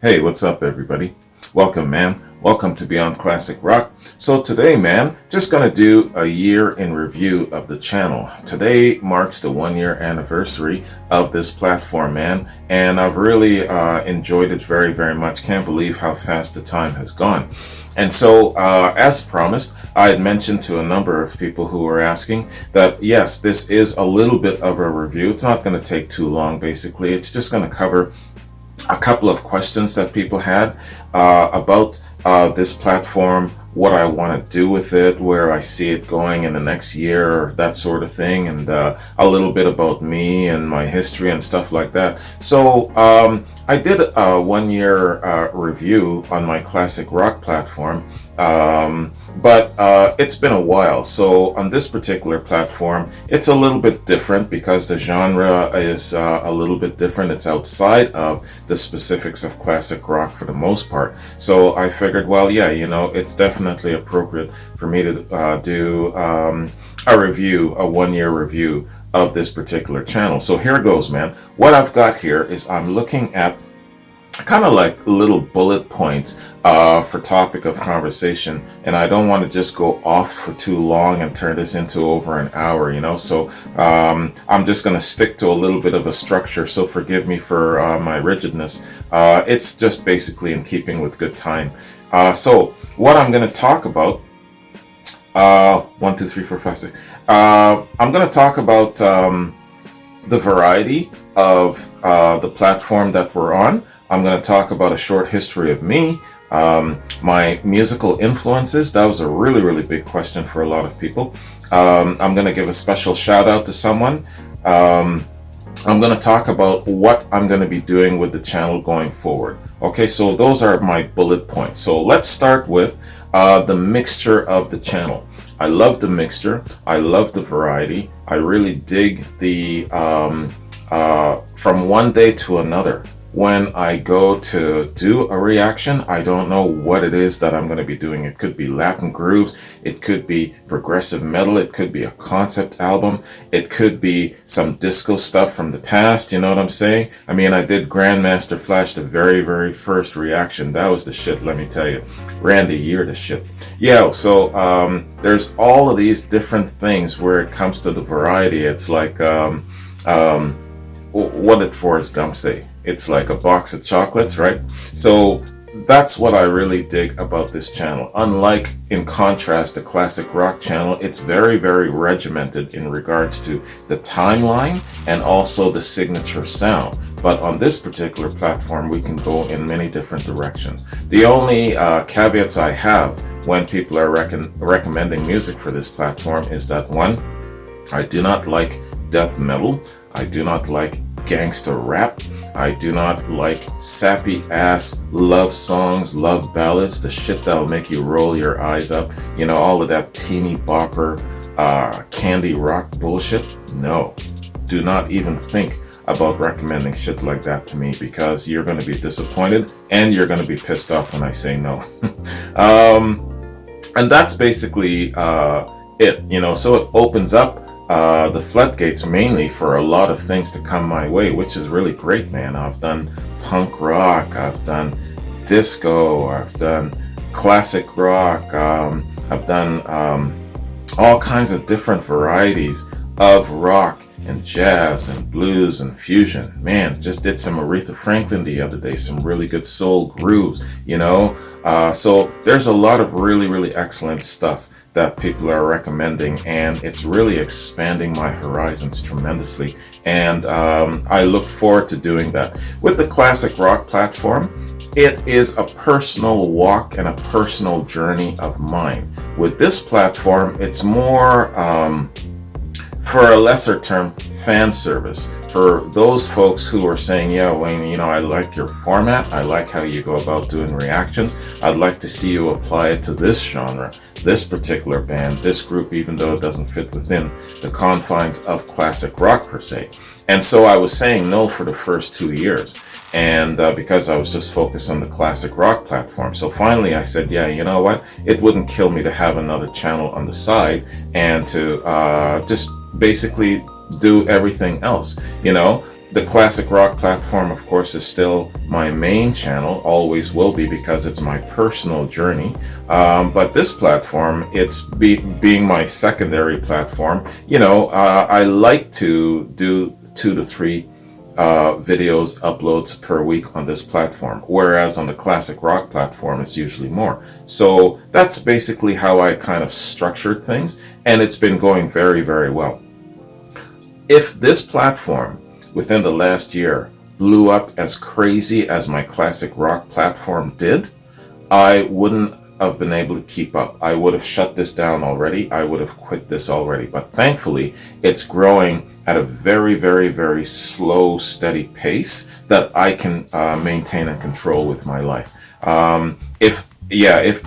Hey, what's up, everybody? Welcome, man. Welcome to Beyond Classic Rock. So today, man, just gonna do a year in review of the channel. Today marks the 1 year anniversary of this platform, man, and I've really enjoyed it very, very much. Can't believe how fast the time has gone. And so, as promised, I had mentioned to a number of people who were asking that yes, this is a little bit of a review. It's not going to take too long, basically. It's just going to cover a couple of questions that people had about this platform, what I want to do with it, where I see it going in the next year, that sort of thing, and a little bit about me and my history and stuff like that. So I did a 1 year review on my classic rock platform, but it's been a while. So on this particular platform, it's a little bit different because the genre is a little bit different. It's outside of the specifics of classic rock for the most part. So I figured, well, yeah, it's definitely appropriate for me to do a review, a 1 year review of this particular channel. So here goes, man. What I've got here is I'm looking at kind of like little bullet points for topic of conversation, and I don't want to just go off for too long and turn this into over an hour, so I'm just going to stick to a little bit of a structure, so forgive me for my rigidness. It's just basically in keeping with good time. So what I'm going to talk about, 1 2 3 4 5 6, I'm going to talk about the variety of the platform that we're on. I'm going to talk about a short history of me, my musical influences. That was a really, really big question for a lot of people. I'm going to give a special shout out to someone. I'm going to talk about what I'm going to be doing with the channel going forward. Okay, so those are my bullet points. So let's start with the mixture of the channel. I love the mixture. I love the variety. I really dig the from one day to another. When I go to do a reaction, I don't know what it is that I'm going to be doing. It could be Latin grooves, it could be progressive metal, it could be a concept album, it could be some disco stuff from the past, you know what I'm saying? I mean, I did Grandmaster Flash, the very, very first reaction. That was the shit, let me tell you. Randy, you're the shit. Yeah, so there's all of these different things where it comes to the variety. It's like, what did Forrest Gump say? It's like a box of chocolates, right? So that's what I really dig about this channel. Unlike, in contrast, the classic rock channel, it's very, very regimented in regards to the timeline and also the signature sound. But on this particular platform, we can go in many different directions. The only caveats I have when people are recommending music for this platform is that, one, I do not like death metal. I do not like gangster rap. I do not like sappy ass love songs, love ballads, the shit that'll make you roll your eyes up, all of that teeny bopper candy rock bullshit. No, do not even think about recommending shit like that to me, because you're going to be disappointed and you're going to be pissed off when I say no. And that's basically it, so it opens up the floodgates mainly for a lot of things to come my way, which is really great, man. I've done punk rock, I've done disco, I've done classic rock, I've done all kinds of different varieties of rock and jazz and blues and fusion. Man, just did some Aretha Franklin the other day, some really good soul grooves, so there's a lot of really, really excellent stuff that people are recommending, and it's really expanding my horizons tremendously, and I look forward to doing that. With the classic rock platform, it is a personal walk and a personal journey of mine. With this platform, it's more, for a lesser term, fan service. For those folks who are saying, yeah, Wayne, I like your format, I like how you go about doing reactions, I'd like to see you apply it to this genre, this particular band, this group, even though it doesn't fit within the confines of classic rock per se. And so I was saying no for the first 2 years, and because I was just focused on the classic rock platform. So finally I said, yeah, you know what, it wouldn't kill me to have another channel on the side and to just basically do everything else. The Classic Rock platform, of course, is still my main channel, always will be, because it's my personal journey. But this platform, being my secondary platform. I like to do 2 to 3 videos uploads per week on this platform, whereas on the Classic Rock platform it's usually more. So that's basically how I kind of structured things, and it's been going very, very well. If this platform within the last year blew up as crazy as my Classic Rock platform did, I wouldn't have been able to keep up. I would have shut this down already. I would have quit this already. But thankfully, it's growing at a very, very, very slow, steady pace that I can maintain and control with my life. If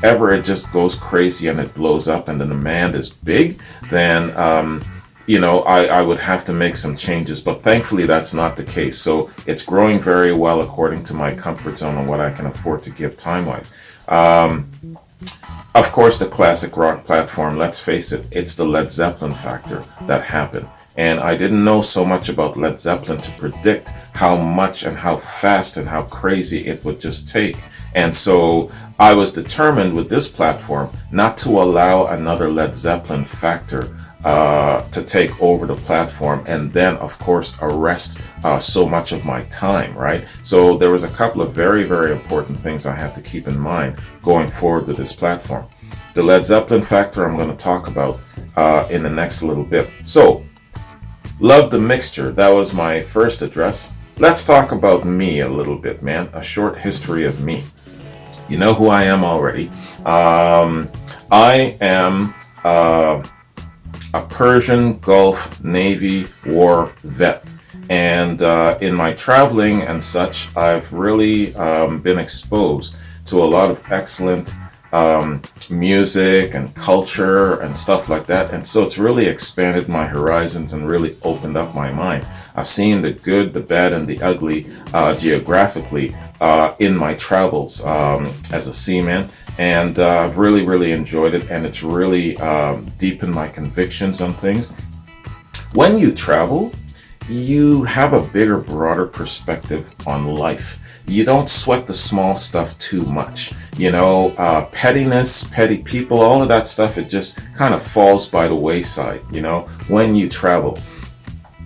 ever it just goes crazy and it blows up and the demand is big, then I would have to make some changes, but thankfully that's not the case. So it's growing very well according to my comfort zone and what I can afford to give time-wise. Of course, the Classic Rock platform, let's face it, it's the Led Zeppelin factor that happened. And I didn't know so much about Led Zeppelin to predict how much and how fast and how crazy it would just take. And so I was determined with this platform not to allow another Led Zeppelin factor to take over the platform, and then of course arrest so much of my time, right? So there was a couple of very, very important things I had to keep in mind going forward with this platform. The Led Zeppelin factor I'm going to talk about in the next little bit. So, Love the Mixture, that was my first address. Let's talk about me a little bit, man. A short history of me. You know who I am already. I am a Persian Gulf Navy war vet, and in my traveling and such, I've really been exposed to a lot of excellent music and culture and stuff like that, and so it's really expanded my horizons and really opened up my mind. I've seen the good, the bad, and the ugly geographically in my travels as a seaman. And I've really, really enjoyed it, and it's really deepened my convictions on things. When you travel, you have a bigger, broader perspective on life. You don't sweat the small stuff too much. Pettiness, petty people, all of that stuff, it just kind of falls by the wayside, when you travel.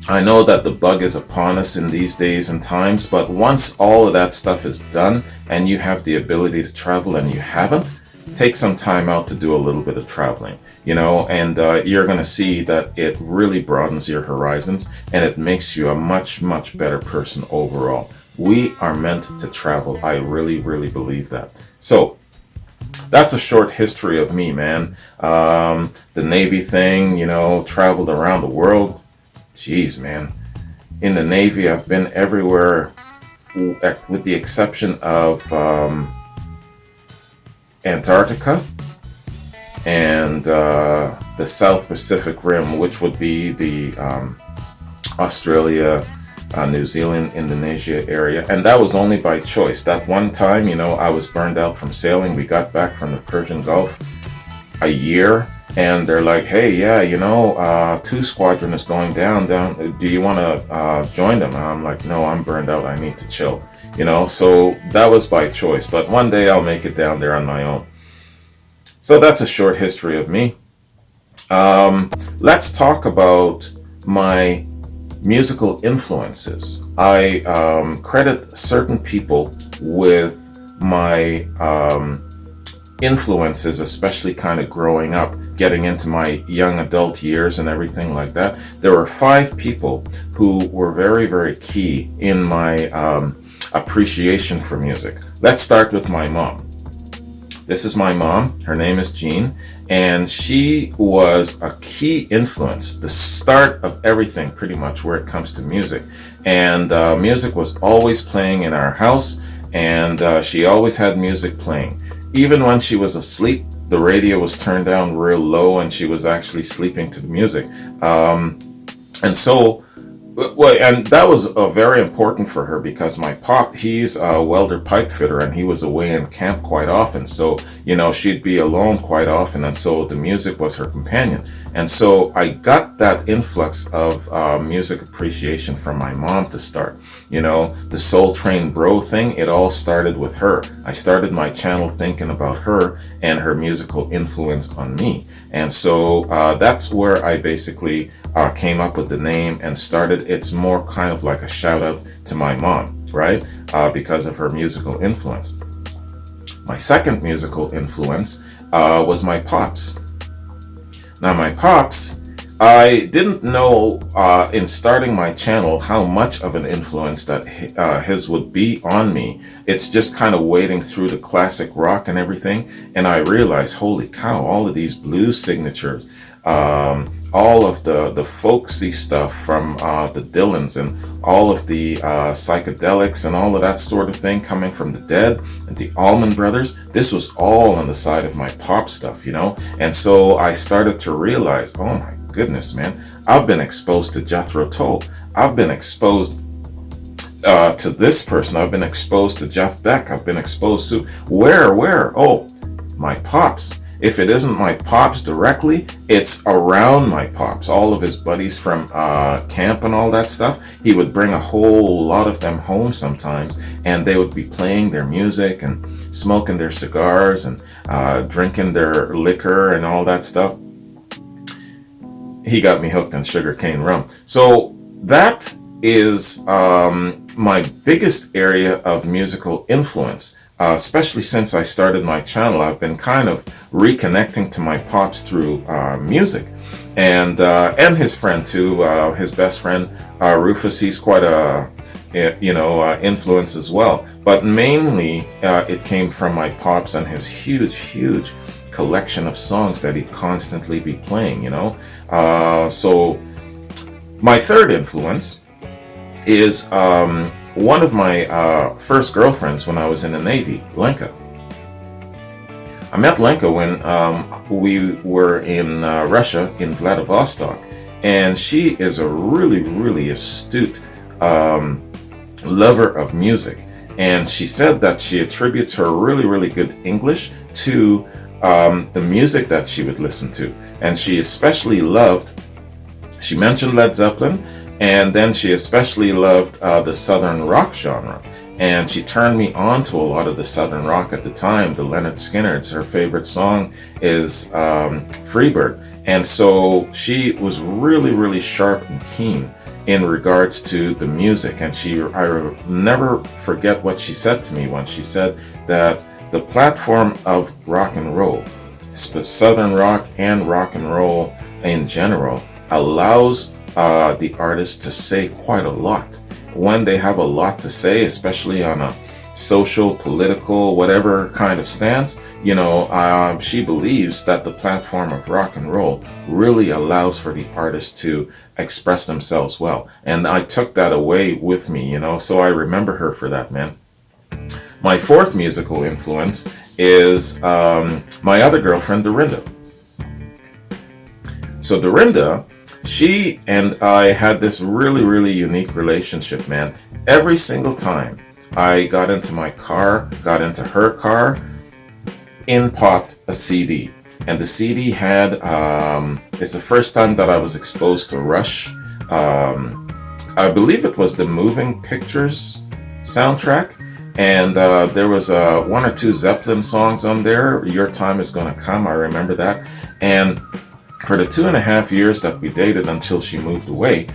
I know that the bug is upon us in these days and times, but once all of that stuff is done and you have the ability to travel and you haven't, take some time out to do a little bit of traveling, and you're going to see that it really broadens your horizons and it makes you a much, much better person overall. We are meant to travel. I really, really believe that. So that's a short history of me, man. The Navy thing, traveled around the world. Jeez, man. In the Navy, I've been everywhere with the exception of Antarctica and the South Pacific Rim, which would be the Australia, New Zealand, Indonesia area. And that was only by choice. That one time, I was burned out from sailing. We got back from the Persian Gulf a year. And they're like, hey, yeah, 2 Squadron is going down. Do you want to join them? And I'm like, no, I'm burned out. I need to chill. So that was by choice. But one day I'll make it down there on my own. So that's a short history of me. Let's talk about my musical influences. I credit certain people with my influences, especially kind of growing up, getting into my young adult years and everything like that. There were 5 people who were very, very key in my appreciation for music. Let's start with my mom. This is my mom. Her name is Jean, and she was a key influence, the start of everything pretty much where it comes to music. And music was always playing in our house, and she always had music playing. Even when she was asleep, the radio was turned down real low and she was actually sleeping to the music. And so Well, and that was very important for her because my pop, he's a welder pipe fitter and he was away in camp quite often. So, she'd be alone quite often. And so the music was her companion. And so I got that influx of music appreciation from my mom to start. The Soul Train Bro thing, it all started with her. I started my channel thinking about her and her musical influence on me. And so that's where I basically came up with the name and started. It's more kind of like a shout out to my mom, right? Because of her musical influence. My second musical influence was my pops. Now, my pops, I didn't know in starting my channel how much of an influence that his would be on me. It's just kind of wading through the classic rock and everything, and I realized, holy cow, all of these blues signatures, all of the folksy stuff from the Dylans and all of the psychedelics and all of that sort of thing coming from the Dead and the Allman Brothers. This was all on the side of my pop stuff, And so I started to realize, oh my goodness, man, I've been exposed to Jethro Tull. I've been exposed to this person. I've been exposed to Jeff Beck. I've been exposed to where? Oh, my pops. If it isn't my pops directly, it's around my pops. All of his buddies from camp and all that stuff, he would bring a whole lot of them home sometimes, and they would be playing their music and smoking their cigars and drinking their liquor and all that stuff. He got me hooked on sugarcane rum. So that is my biggest area of musical influence. Especially since I started my channel, I've been kind of reconnecting to my pops through music, and his friend too, his best friend Rufus. He's quite a influence as well. But mainly, it came from my pops and his huge collection of songs that he'd constantly be playing. So my third influence is one of my first girlfriends when I was in the Navy, Lenka. I met Lenka when we were in Russia, in Vladivostok, and she is a really astute lover of music. And she said that she attributes her really good English to the music that she would listen to. And she especially loved, she mentioned Led Zeppelin, and then she especially loved the Southern rock genre. And she turned me on to a lot of the Southern rock at the time, the Lynyrd Skynyrd's. Her favorite song is Freebird. And so she was really sharp and keen in regards to the music. And I never forget what she said to me once. She said that the platform of rock and roll, Southern rock and rock and roll in general, allows the artist to say quite a lot. When they have a lot to say, especially on a social, political, whatever kind of stance, she believes that the platform of rock and roll really allows for the artist to express themselves well. And I took that away with me, so I remember her for that, man. My fourth musical influence is my other girlfriend, Dorinda. So Dorinda, she and I had this really unique relationship, man. Every single time I got into my car, got into her car, in popped a CD. And the CD had, it's the first time that I was exposed to Rush. I believe it was the Moving Pictures soundtrack. And there was one or two Zeppelin songs on there. Your Time Is Gonna Come, I remember that. And for the 2.5 years that we dated until she moved away,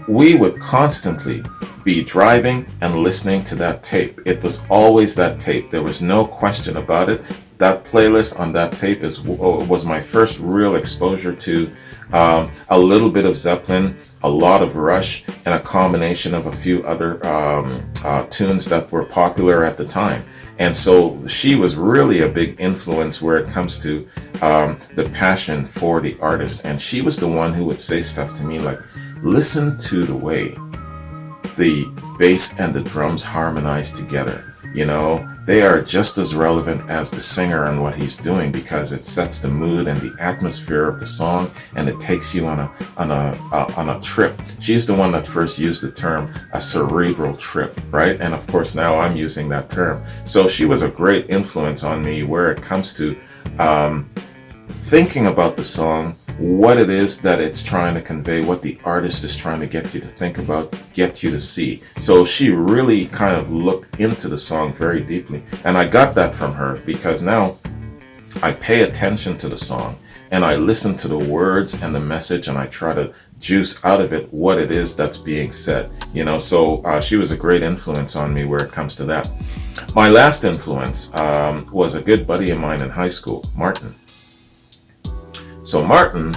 we would constantly be driving and listening to that tape. It was always that tape. There was no question about it. That playlist on that tape was my first real exposure to a little bit of Zeppelin, a lot of Rush, and a combination of a few other tunes that were popular at the time. And so she was really a big influence where it comes to the passion for the artist. And she was the one who would say stuff to me like, listen to the way the bass and the drums harmonize together. you know, they are just as relevant as the singer and what he's doing, because it sets the mood and the atmosphere of the song, and it takes you on a trip. She's the one that first used the term a cerebral trip, right? And of course now I'm using that term. So she was a great influence on me where it comes to thinking about the song, what it is that it's trying to convey, what the artist is trying to get you to think about, get you to see. So she really kind of looked into the song very deeply. And I got that from her, because now I pay attention to the song and I listen to the words and the message, and I try to juice out of it what it is that's being said. You know, so she was a great influence on me where it comes to that. My last influence was a good buddy of mine in high school, Martin. So Martin,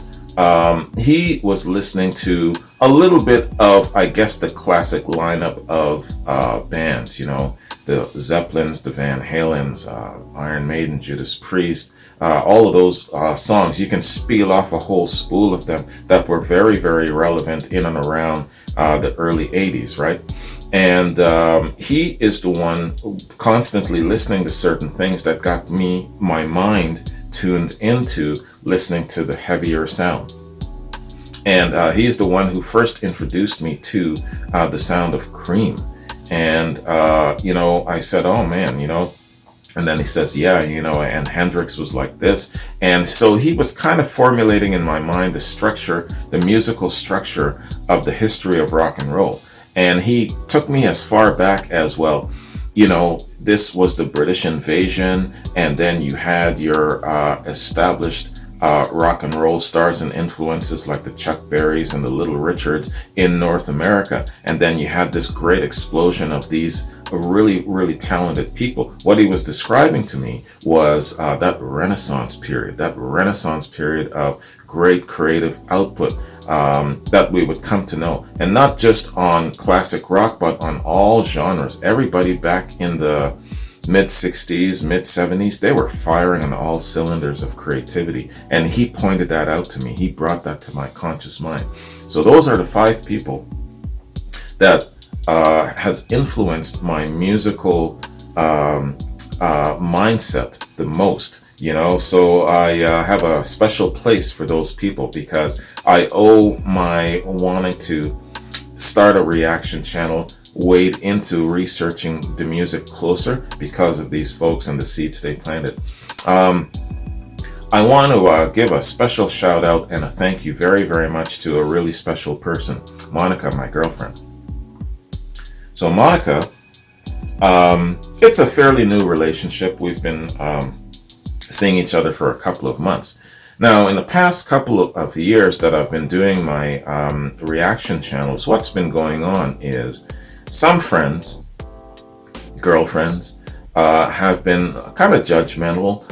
he was listening to a little bit of, I guess, the classic lineup of bands, you know, the Zeppelins, the Van Halens, Iron Maiden, Judas Priest, all of those songs. You can spiel off a whole spool of them that were very, very relevant in and around the early 80s, right? And he is the one constantly listening to certain things that got my mind tuned into listening to the heavier sound. And he's the one who first introduced me to the sound of Cream. And, you know, I said, oh man, you know, and then he says, yeah, you know, and Hendrix was like this. And so he was kind of formulating in my mind the structure, the musical structure of the history of rock and roll. And he took me as far back as, well, you know, this was the British invasion, and then you had your established rock and roll stars and influences like the Chuck Berrys and the Little Richards in North America. And then you had this great explosion of these really, really talented people. What he was describing to me was that Renaissance period of great creative output that we would come to know. And not just on classic rock, but on all genres. Everybody back in the mid-60s, mid-70s, they were firing on all cylinders of creativity. And he pointed that out to me. He brought that to my conscious mind. So those are the 5 people that has influenced my musical mindset the most. You know, so I have a special place for those people, because I owe my wanting to start a reaction channel wade into researching the music closer because of these folks and the seeds they planted. I want to give a special shout out and a thank you very, very much to a really special person, Monica, my girlfriend. So Monica, it's a fairly new relationship. We've been seeing each other for a couple of months. Now, in the past couple of years that I've been doing my reaction channels, what's been going on is some friends, girlfriends, have been kind of judgmental.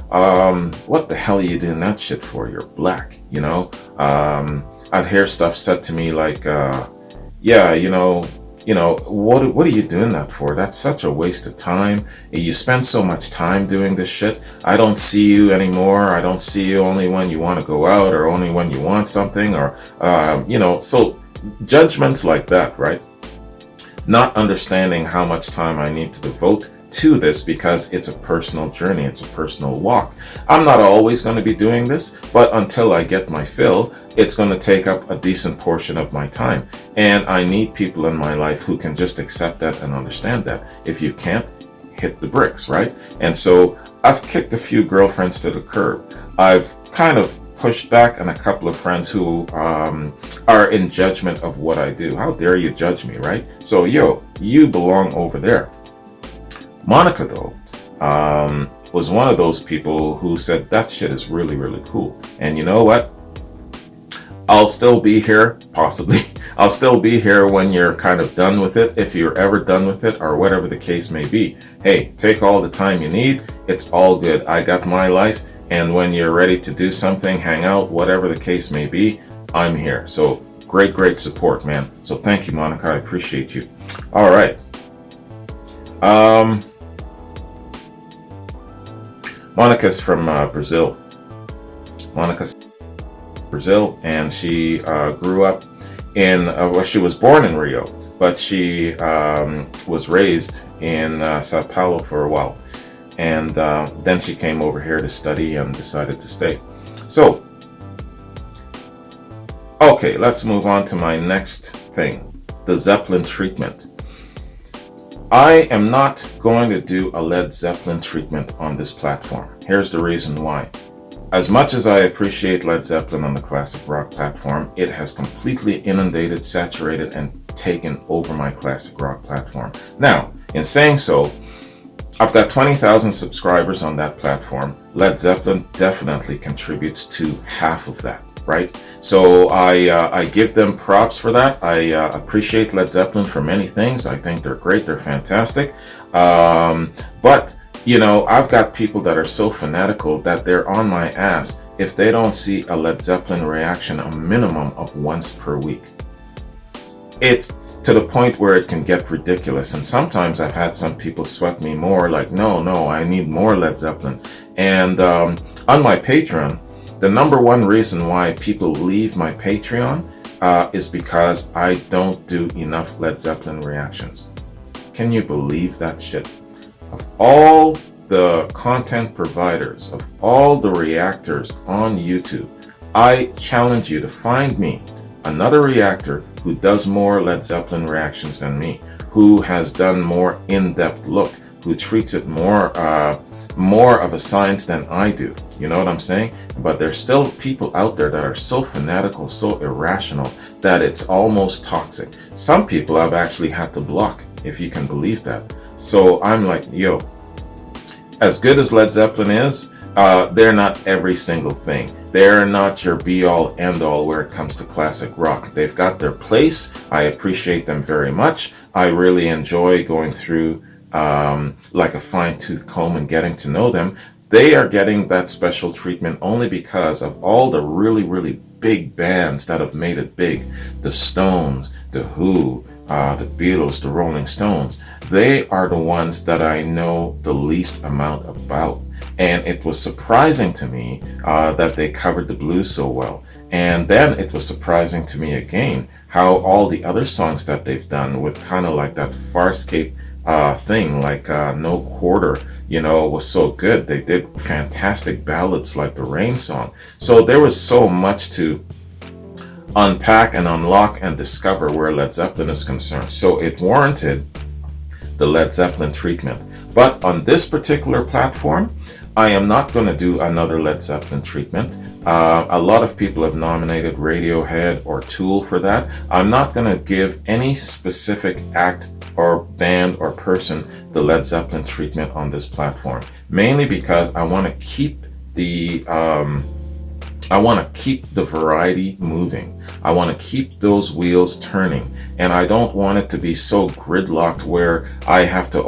What the hell are you doing that shit for? You're black, you know? I'd hear stuff said to me like, yeah, you know, what are you doing that for? That's such a waste of time. You spend so much time doing this shit. I don't see you anymore. I don't see you only when you want to go out, or only when you want something, or, you know, so judgments like that, right? Not understanding how much time I need to devote to this, because it's a personal journey, it's a personal walk. I'm not always going to be doing this, but until I get my fill, it's going to take up a decent portion of my time. And I need people in my life who can just accept that and understand that. If you can't, hit the bricks, right? And so I've kicked a few girlfriends to the curb. I've kind of pushed back on a couple of friends who are in judgment of what I do. How dare you judge me, right? So, yo, you belong over there. Monica, though, was one of those people who said that shit is really, really cool. And you know what? I'll still be here, possibly. I'll still be here when you're kind of done with it, if you're ever done with it, or whatever the case may be. Hey, take all the time you need. It's all good. I got my life. And when you're ready to do something, hang out, whatever the case may be, I'm here. So great, great support, man. So thank you, Monica. I appreciate you. All right. Monica's from Brazil. Monica's Brazil, and she grew up in, well, she was born in Rio, but she was raised in Sao Paulo for a while. And then she came over here to study and decided to stay. So, okay, let's move on to my next thing, the Zeppelin treatment. I am not going to do a Led Zeppelin treatment on this platform. Here's the reason why. As much as I appreciate Led Zeppelin on the Classic Rock platform, it has completely inundated, saturated, and taken over my Classic Rock platform. Now, in saying so, I've got 20,000 subscribers on that platform. Led Zeppelin definitely contributes to half of that, right? So I give them props for that. I appreciate Led Zeppelin for many things. I think they're great. They're fantastic. But you know, I've got people that are so fanatical that they're on my ass if they don't see a Led Zeppelin reaction a minimum of once per week. It's to the point where it can get ridiculous. And sometimes I've had some people sweat me more, like, no, I need more Led Zeppelin. And on my Patreon, the number one reason why people leave my Patreon is because I don't do enough Led Zeppelin reactions. Can you believe that shit? Of all the content providers, of all the reactors on YouTube, I challenge you to find me another reactor who does more Led Zeppelin reactions than me, who has done more in-depth look, who treats it more of a science than I do. You know what I'm saying? But there's still people out there that are so fanatical, so irrational, that it's almost toxic. Some people I've actually had to block, if you can believe that. So I'm like, yo, as good as Led Zeppelin is, they're not every single thing. They're not your be-all, end-all where it comes to classic rock. They've got their place. I appreciate them very much. I really enjoy going through like a fine-tooth comb and getting to know them. They are getting that special treatment only because of all the really, really big bands that have made it big. The Stones, The Who, the Beatles, the Rolling Stones. They are the ones that I know the least amount about. And it was surprising to me that they covered the blues so well. And then it was surprising to me again how all the other songs that they've done with kind of like that Farscape thing, like No Quarter, you know, was so good. They did fantastic ballads like the Rain Song. So there was so much to unpack and unlock and discover where Led Zeppelin is concerned. So it warranted the Led Zeppelin treatment. But on this particular platform, I am not going to do another Led Zeppelin treatment. A lot of people have nominated Radiohead or Tool for that. I'm not going to give any specific act or band or person the Led Zeppelin treatment on this platform, mainly because I want to keep the variety moving. I want to keep those wheels turning, and I don't want it to be so gridlocked where I have to,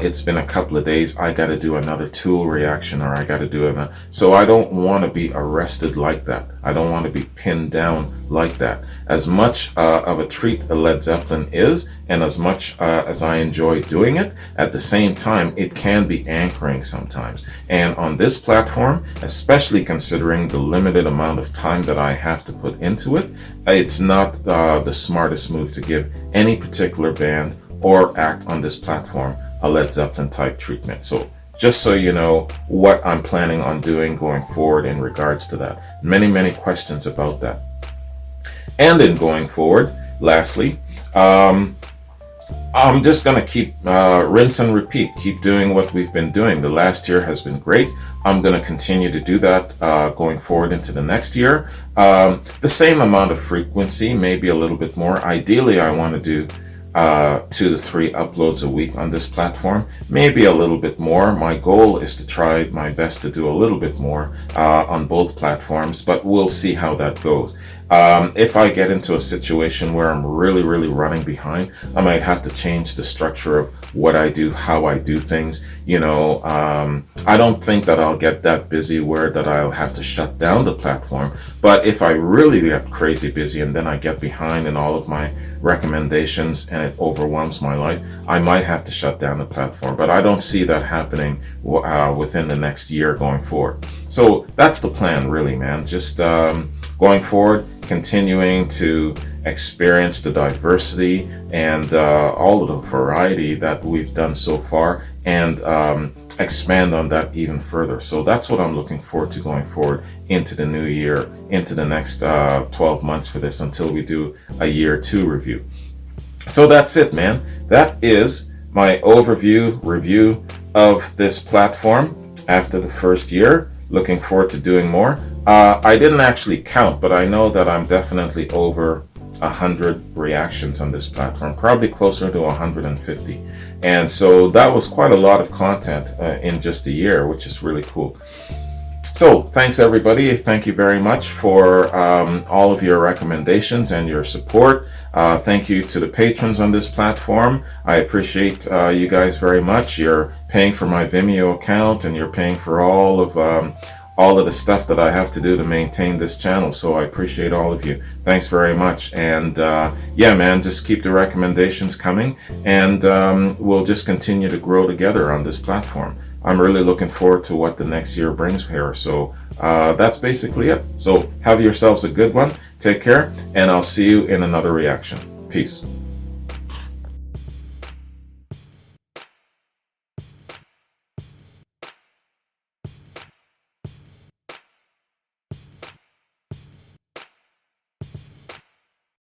it's been a couple of days, I got to do another Tool reaction, or I got to do another. So I don't want to be arrested like that. I don't want to be pinned down like that. As much of a treat a Led Zeppelin is, and as much as I enjoy doing it, at the same time, it can be anchoring sometimes. And on this platform, especially considering the limited amount of time that I have to put into it, it's not the smartest move to give any particular band or act on this platform a Led Zeppelin type treatment. So just so you know what I'm planning on doing going forward in regards to that. Many questions about that. And in going forward, lastly, I'm just going to keep rinse and repeat, keep doing what we've been doing. The last year has been great. I'm going to continue to do that going forward into the next year. The same amount of frequency, maybe a little bit more. Ideally, I want to do 2 to 3 uploads a week on this platform, maybe a little bit more. My goal is to try my best to do a little bit more on both platforms, but we'll see how that goes. If I get into a situation where I'm really running behind, I might have to change the structure of what I do, how I do things. I don't think that I'll get that busy where that I'll have to shut down the platform. But if I really get crazy busy and then I get behind in all of my recommendations and it overwhelms my life, I might have to shut down the platform. But I don't see that happening within the next year going forward. So that's the plan, really, man. Just going forward, continuing to experience the diversity and all of the variety that we've done so far, and expand on that even further. So that's what I'm looking forward to going forward into the new year, into the next 12 months for this, until we do a year 2 review. So that's it, man. That is my overview review of this platform after the first year. Looking forward to doing more. I didn't actually count, but I know that I'm definitely over 100 reactions on this platform, probably closer to 150. And so that was quite a lot of content in just a year, which is really cool. So thanks everybody. Thank you very much for all of your recommendations and your support. Thank you to the patrons on this platform. I appreciate you guys very much. You're paying for my Vimeo account, and you're paying for all of the stuff that I have to do to maintain this channel. So I appreciate all of you. Thanks very much. And yeah, man, just keep the recommendations coming, and we'll just continue to grow together on this platform. I'm really looking forward to what the next year brings here. So that's basically it. So have yourselves a good one. Take care, and I'll see you in another reaction. Peace.